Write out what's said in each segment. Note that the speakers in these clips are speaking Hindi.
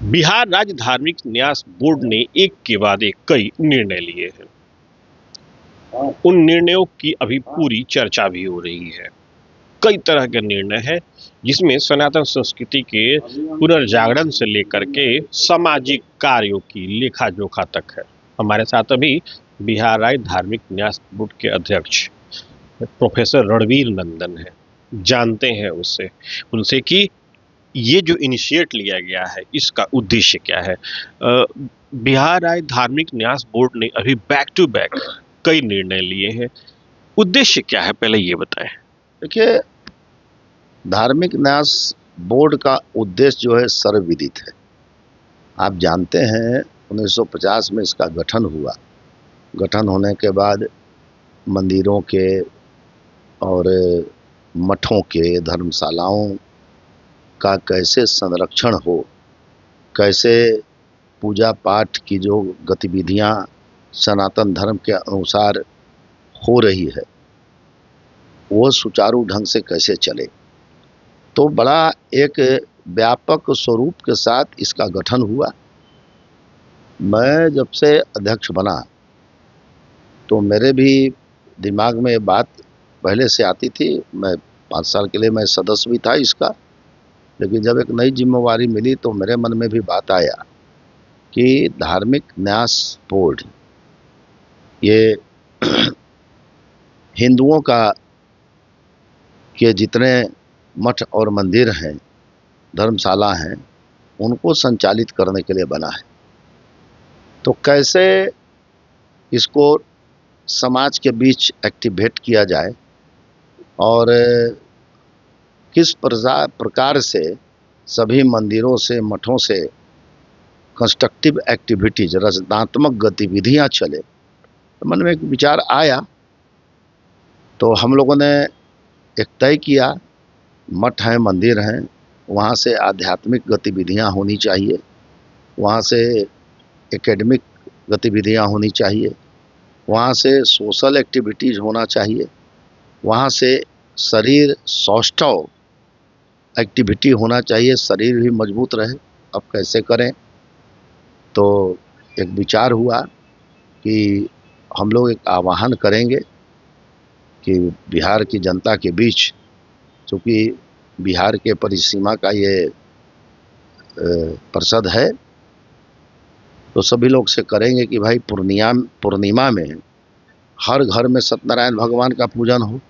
बिहार राज्य धार्मिक न्यास बोर्ड ने एक के बाद एक कई निर्णय लिए हैं। उन निर्णयों की अभी पूरी चर्चा भी हो रही है। कई तरह के निर्णय हैं जिसमें सनातन संस्कृति के पुनर्जागरण से लेकर के सामाजिक कार्यों की लेखा जोखा तक है। हमारे साथ अभी बिहार राज्य धार्मिक न्यास बोर्ड के अध्यक्ष प्रोफेसर रणवीर नंदन है। जानते हैं उससे उनसे कि ये जो इनिशिएट लिया गया है इसका उद्देश्य क्या है। बिहार राज्य धार्मिक न्यास बोर्ड ने अभी बैक टू बैक कई निर्णय लिए हैं। उद्देश्य क्या है, पहले ये बताएं। देखिए, धार्मिक न्यास बोर्ड का उद्देश्य जो है सर्वविदित है। आप जानते हैं 1950 में इसका गठन हुआ। गठन होने के बाद मंदिरों के और मठों के, धर्मशालाओं का कैसे संरक्षण हो, कैसे पूजा पाठ की जो गतिविधियां सनातन धर्म के अनुसार हो रही है वो सुचारू ढंग से कैसे चले, तो बड़ा एक व्यापक स्वरूप के साथ इसका गठन हुआ। मैं जब से अध्यक्ष बना तो मेरे भी दिमाग में ये बात पहले से आती थी। मैं 5 साल के लिए मैं सदस्य भी था इसका, लेकिन जब एक नई जिम्मेवारी मिली तो मेरे मन में भी बात आया कि धार्मिक न्यास बोर्ड ये हिंदुओं का के जितने मठ और मंदिर हैं, धर्मशाला हैं, उनको संचालित करने के लिए बना है। तो कैसे इसको समाज के बीच एक्टिवेट किया जाए और किस प्रकार से सभी मंदिरों से, मठों से कंस्ट्रक्टिव एक्टिविटीज, रचनात्मक गतिविधियां चले, तो मन में एक विचार आया। तो हम लोगों ने एक तय किया, मठ हैं, मंदिर हैं, वहाँ से आध्यात्मिक गतिविधियां होनी चाहिए, वहाँ से एकेडमिक गतिविधियां होनी चाहिए, वहाँ से सोशल एक्टिविटीज होना चाहिए, वहाँ से शरीर सौष्ठव एक्टिविटी होना चाहिए, शरीर भी मजबूत रहे। अब कैसे करें, तो एक विचार हुआ कि हम लोग एक आह्वान करेंगे कि बिहार की जनता के बीच, चूँकि बिहार के परिसीमा का ये परिषद है, तो सभी लोग से करेंगे कि भाई पूर्णिमा में हर घर में सत्यनारायण भगवान का पूजन हो,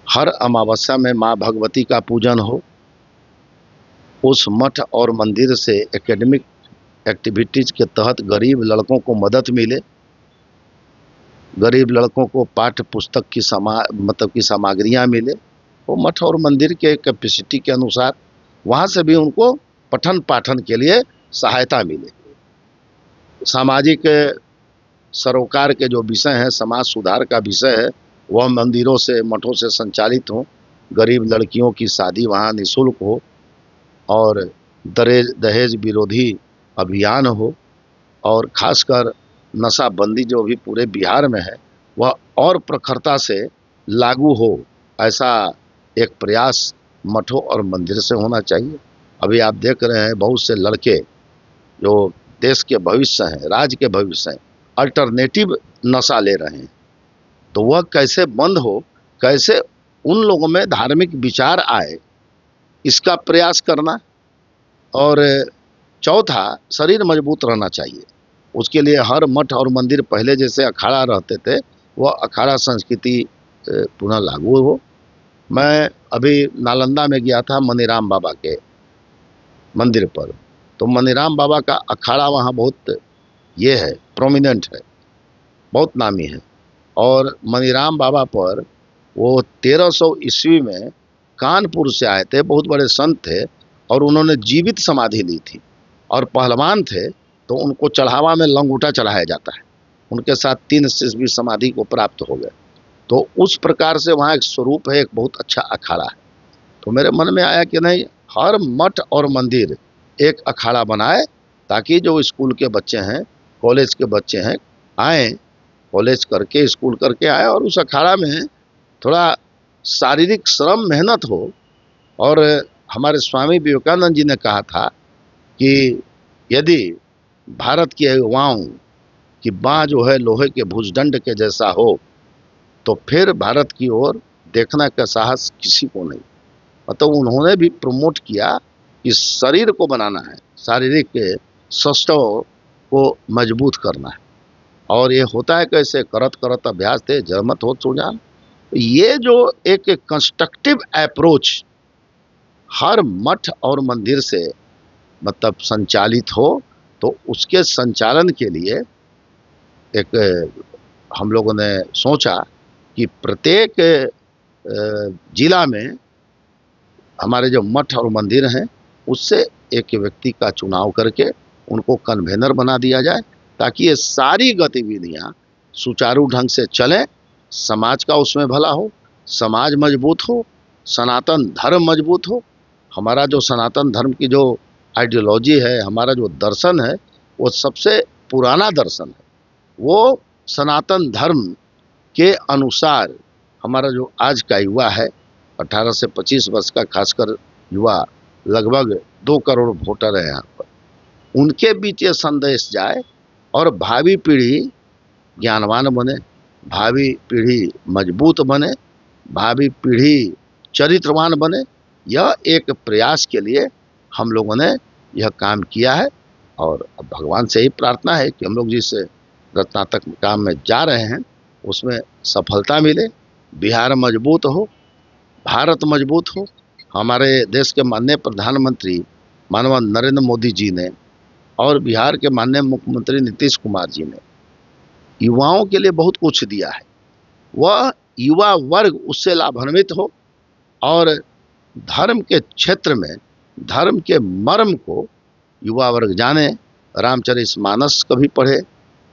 हर अमावस्या में माँ भगवती का पूजन हो, उस मठ और मंदिर से एकेडमिक एक्टिविटीज के तहत गरीब लड़कों को मदद मिले, गरीब लड़कों को पाठ्य पुस्तक की सामग्रियाँ मिले, वो मठ और मंदिर के कैपेसिटी के अनुसार वहाँ से भी उनको पठन पाठन के लिए सहायता मिले। सामाजिक सरोकार के जो विषय हैं, समाज सुधार का विषय है, वह मंदिरों से, मठों से संचालित हो, गरीब लड़कियों की शादी वहाँ निःशुल्क हो और दहेज विरोधी अभियान हो, और खासकर नशाबंदी जो भी पूरे बिहार में है वह और प्रखरता से लागू हो, ऐसा एक प्रयास मठों और मंदिर से होना चाहिए। अभी आप देख रहे हैं बहुत से लड़के जो देश के भविष्य हैं, राज्य के भविष्य हैं, अल्टरनेटिव नशा ले रहे हैं, तो वह कैसे बंद हो, कैसे उन लोगों में धार्मिक विचार आए, इसका प्रयास करना। और चौथा, शरीर मजबूत रहना चाहिए। उसके लिए हर मठ और मंदिर पहले जैसे अखाड़ा रहते थे, वह अखाड़ा संस्कृति पुनः लागू हो। मैं अभी नालंदा में गया था मनीराम बाबा के मंदिर पर, तो मनीराम बाबा का अखाड़ा वहाँ बहुत ये है, प्रोमिनेंट है, बहुत नामी है। और मनीराम बाबा पर वो 1300 ईस्वी में कानपुर से आए थे, बहुत बड़े संत थे, और उन्होंने जीवित समाधि ली थी और पहलवान थे, तो उनको चढ़ावा में लंगूटा चढ़ाया जाता है। उनके साथ 3 शिष्य भी समाधि को प्राप्त हो गए। तो उस प्रकार से वहाँ एक स्वरूप है, एक बहुत अच्छा अखाड़ा है। तो मेरे मन में आया कि नहीं, हर मठ और मंदिर एक अखाड़ा बनाए, ताकि जो स्कूल के बच्चे हैं, कॉलेज के बच्चे हैं, आए, कॉलेज करके, स्कूल करके आए, और उस अखाड़ा में थोड़ा शारीरिक श्रम, मेहनत हो। और हमारे स्वामी विवेकानंद जी ने कहा था कि यदि भारत के युवाओं की बाँ जो है लोहे के भुजदंड के जैसा हो तो फिर भारत की ओर देखने का साहस किसी को नहीं। मतलब उन्होंने भी प्रमोट किया कि शरीर को बनाना है, शारीरिक स्वास्थ्य को मजबूत करना है। और ये होता है कैसे, करत करत अभ्यास थे जरमत हो सुजान। ये जो एक कंस्ट्रक्टिव अप्रोच हर मठ और मंदिर से मतलब संचालित हो, तो उसके संचालन के लिए एक हम लोगों ने सोचा कि प्रत्येक जिला में हमारे जो मठ और मंदिर हैं उससे एक व्यक्ति का चुनाव करके उनको कन्वेनर बना दिया जाए, ताकि ये सारी गतिविधियां सुचारू ढंग से चलें, समाज का उसमें भला हो, समाज मजबूत हो, सनातन धर्म मजबूत हो। हमारा जो सनातन धर्म की जो आइडियोलॉजी है, हमारा जो दर्शन है, वो सबसे पुराना दर्शन है। वो सनातन धर्म के अनुसार हमारा जो आज का युवा है 18 से 25 वर्ष का, खासकर युवा लगभग 2 करोड़ वोटर है यहाँ पर, उनके बीच ये संदेश जाए और भावी पीढ़ी ज्ञानवान बने, भावी पीढ़ी मजबूत बने, भावी पीढ़ी चरित्रवान बने। यह एक प्रयास के लिए हम लोगों ने यह काम किया है और भगवान से ही प्रार्थना है कि हम लोग जिस रत्नातक काम में जा रहे हैं उसमें सफलता मिले, बिहार मजबूत हो, भारत मजबूत हो। हमारे देश के माननीय प्रधानमंत्री माननीय नरेंद्र मोदी जी ने और बिहार के माननीय मुख्यमंत्री नीतीश कुमार जी ने युवाओं के लिए बहुत कुछ दिया है। वह युवा वर्ग उससे लाभान्वित हो और धर्म के क्षेत्र में धर्म के मर्म को युवा वर्ग जाने। रामचरितमानस कभी पढ़े,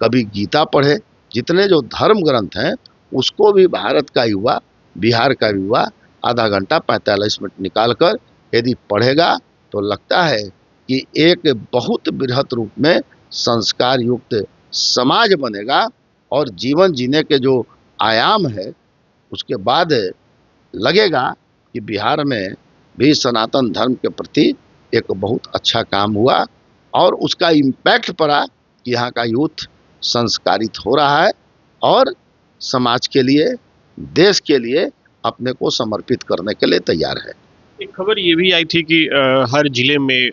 कभी गीता पढ़े, जितने जो धर्म ग्रंथ हैं उसको भी भारत का युवा, बिहार का युवा आधा घंटा 45 मिनट निकाल कर यदि पढ़ेगा तो लगता है कि एक बहुत बृहत रूप में संस्कार युक्त समाज बनेगा और जीवन जीने के जो आयाम है उसके बाद लगेगा कि बिहार में भी सनातन धर्म के प्रति एक बहुत अच्छा काम हुआ और उसका इम्पैक्ट पड़ा कि यहाँ का यूथ संस्कारित हो रहा है और समाज के लिए, देश के लिए अपने को समर्पित करने के लिए तैयार है। एक खबर ये भी आई थी कि हर जिले में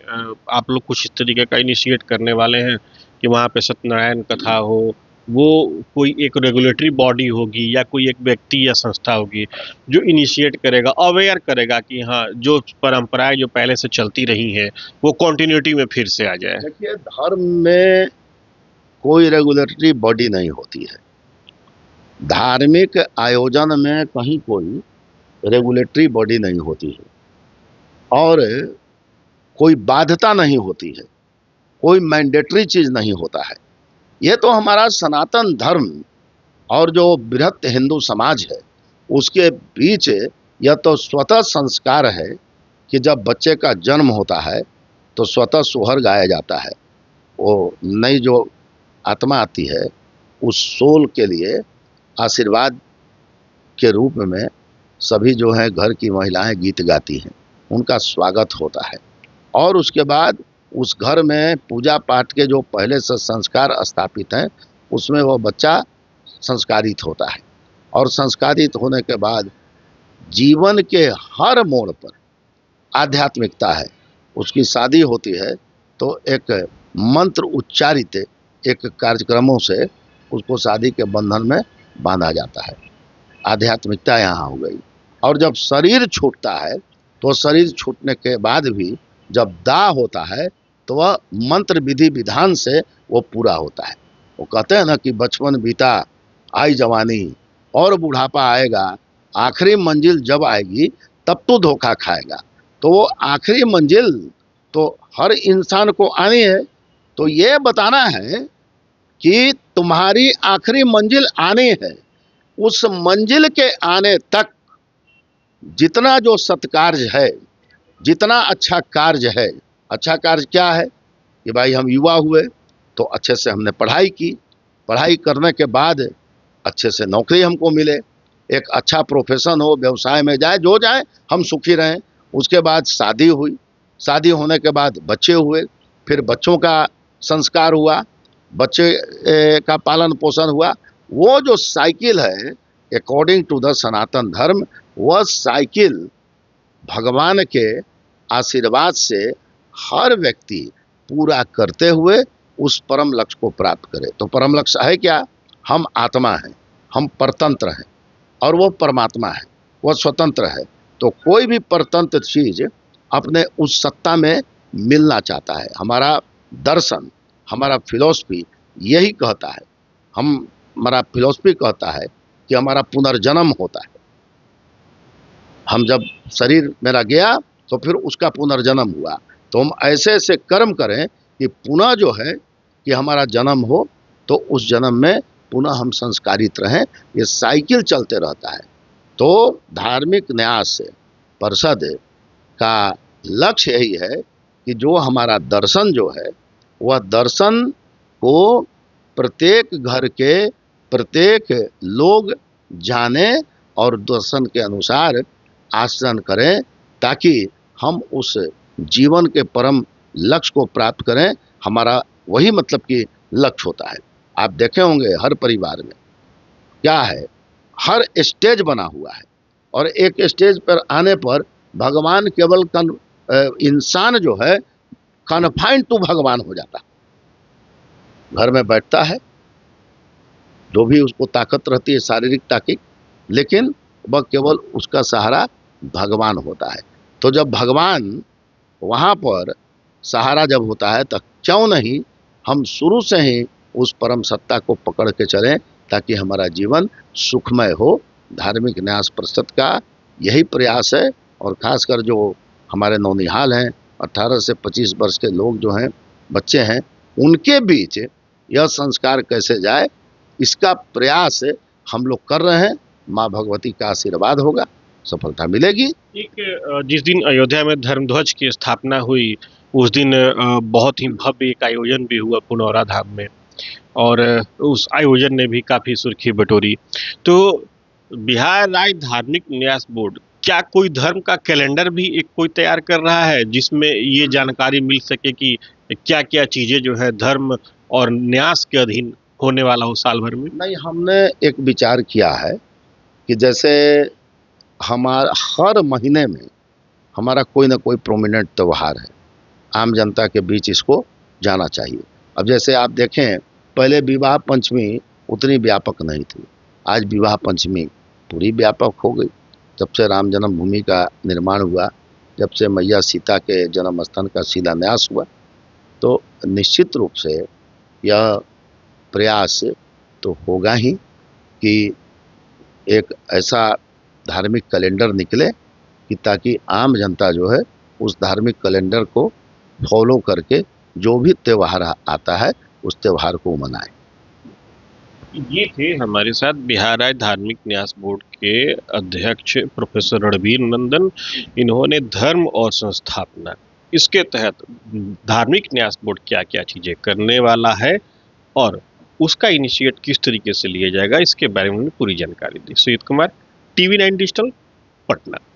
आप लोग कुछ इस तरीके का इनिशिएट करने वाले हैं कि वहाँ पे सत्यनारायण कथा हो, वो कोई एक रेगुलेटरी बॉडी होगी या कोई एक व्यक्ति या संस्था होगी जो इनिशिएट करेगा, अवेयर करेगा कि हाँ जो परंपराएं जो पहले से चलती रही हैं वो कंटिन्यूटी में फिर से आ जाए। देखिए, धर्म में कोई रेगुलेटरी बॉडी नहीं होती है। धार्मिक आयोजन में कहीं कोई रेगुलेटरी बॉडी नहीं होती है और कोई बाध्यता नहीं होती है, कोई मैंडेटरी चीज नहीं होता है। ये तो हमारा सनातन धर्म और जो बृहत हिंदू समाज है उसके बीच यह तो स्वतः संस्कार है कि जब बच्चे का जन्म होता है तो स्वतः सोहर गाया जाता है। वो नई जो आत्मा आती है उस सोल के लिए आशीर्वाद के रूप में सभी जो है घर की महिलाएं गीत गाती हैं, उनका स्वागत होता है और उसके बाद उस घर में पूजा पाठ के जो पहले से संस्कार स्थापित हैं उसमें वो बच्चा संस्कारित होता है और संस्कारित होने के बाद जीवन के हर मोड़ पर आध्यात्मिकता है। उसकी शादी होती है तो एक मंत्र उच्चारित एक कार्यक्रमों से उसको शादी के बंधन में बांधा जाता है। आध्यात्मिकता यहाँ हो गई। और जब शरीर छूटता है तो शरीर छूटने के बाद भी जब दाह होता है तो वह मंत्र विधि विधान से वो पूरा होता है। वो कहते हैं ना कि बचपन बीता आई जवानी और बुढ़ापा आएगा, आखिरी मंजिल जब आएगी तब तो धोखा खाएगा। तो वो आखिरी मंजिल तो हर इंसान को आनी है। तो ये बताना है कि तुम्हारी आखिरी मंजिल आनी है, उस मंजिल के आने तक जितना जो सत्कार्य है, जितना अच्छा कार्य है। अच्छा कार्य क्या है कि भाई हम युवा हुए तो अच्छे से हमने पढ़ाई की, पढ़ाई करने के बाद अच्छे से नौकरी हमको मिले, एक अच्छा प्रोफेशन हो, व्यवसाय में जाए, जो जाए हम सुखी रहें। उसके बाद शादी हुई, शादी होने के बाद बच्चे हुए, फिर बच्चों का संस्कार हुआ, बच्चे का पालन पोषण हुआ। वो जो साइकिल है अकॉर्डिंग टू द सनातन धर्म, वह साइकिल भगवान के आशीर्वाद से हर व्यक्ति पूरा करते हुए उस परम लक्ष्य को प्राप्त करे। तो परम लक्ष्य है क्या? हम आत्मा हैं, हम परतंत्र हैं और वो परमात्मा है, वह स्वतंत्र है। तो कोई भी परतंत्र चीज अपने उस सत्ता में मिलना चाहता है। हमारा दर्शन, हमारा फिलॉसफी यही कहता है, हमारा फिलॉसफी कहता है कि हमारा पुनर्जन्म होता है। हम जब शरीर मेरा गया तो फिर उसका पुनर्जन्म हुआ। तो हम ऐसे ऐसे कर्म करें कि पुनः जो है कि हमारा जन्म हो, तो उस जन्म में पुनः हम संस्कारित रहें। ये साइकिल चलते रहता है। तो धार्मिक न्यास परिषद का लक्ष्य यही है कि जो हमारा दर्शन जो है, वह दर्शन को प्रत्येक घर के प्रत्येक लोग जाने और दर्शन के अनुसार आचरण करें, ताकि हम उस जीवन के परम लक्ष्य को प्राप्त करें। हमारा वही मतलब कि लक्ष्य होता है। आप देखे होंगे हर परिवार में क्या है, हर स्टेज बना हुआ है और एक स्टेज पर आने पर भगवान केवल इंसान जो है कन्फाइंड टू भगवान हो जाता है। घर में बैठता है, जो भी उसको ताकत रहती है शारीरिक ताकत, लेकिन वह केवल उसका सहारा भगवान होता है। तो जब भगवान वहाँ पर सहारा जब होता है, तो क्यों नहीं हम शुरू से ही उस परम सत्ता को पकड़ के चलें, ताकि हमारा जीवन सुखमय हो। धार्मिक न्यास परिषद का यही प्रयास है। और खासकर जो हमारे नौनिहाल हैं, 18 से 25 वर्ष के लोग जो हैं, बच्चे हैं, उनके बीच यह संस्कार कैसे जाए, इसका प्रयास हम लोग कर रहे हैं। माँ भगवती का आशीर्वाद होगा, सफलता मिलेगी। एक जिस दिन अयोध्या में धर्मध्वज की स्थापना हुई, उस दिन बहुत ही भव्य एक आयोजन भी हुआ पुनौरा धाम में, और उस आयोजन ने भी काफ़ी सुर्खी बटोरी। तो बिहार राज्य धार्मिक न्यास बोर्ड क्या कोई धर्म का कैलेंडर भी एक कोई तैयार कर रहा है, जिसमें ये जानकारी मिल सके कि क्या क्या चीज़ें जो है धर्म और न्यास के अधीन होने वाला हो साल भर में? नहीं, हमने एक विचार किया है कि जैसे हमारा हर महीने में हमारा कोई ना कोई प्रोमिनेंट त्यौहार है, आम जनता के बीच इसको जाना चाहिए। अब जैसे आप देखें, पहले विवाह पंचमी उतनी व्यापक नहीं थी, आज विवाह पंचमी पूरी व्यापक हो गई। जब से राम जन्मभूमि का निर्माण हुआ, जब से मैया सीता के जन्म स्थान का शिलान्यास हुआ, तो निश्चित रूप से यह प्रयास तो होगा ही कि एक ऐसा धार्मिक कैलेंडर निकले कि ताकि आम जनता जो है उस धार्मिक कैलेंडर को फॉलो करके जो भी त्यौहार आता है उस त्यौहार को मनाए। ये थे हमारे साथ बिहार राज्य धार्मिक न्यास बोर्ड के अध्यक्ष प्रोफेसर रणबीर नंदन। इन्होंने धर्म और संस्थापना, इसके तहत धार्मिक न्यास बोर्ड क्या क्या चीज़ें करने वाला है और उसका इनिशिएट किस तरीके से लिया जाएगा, इसके बारे में पूरी जानकारी दी। Sujeet Kumar, TV9 digital, Patna.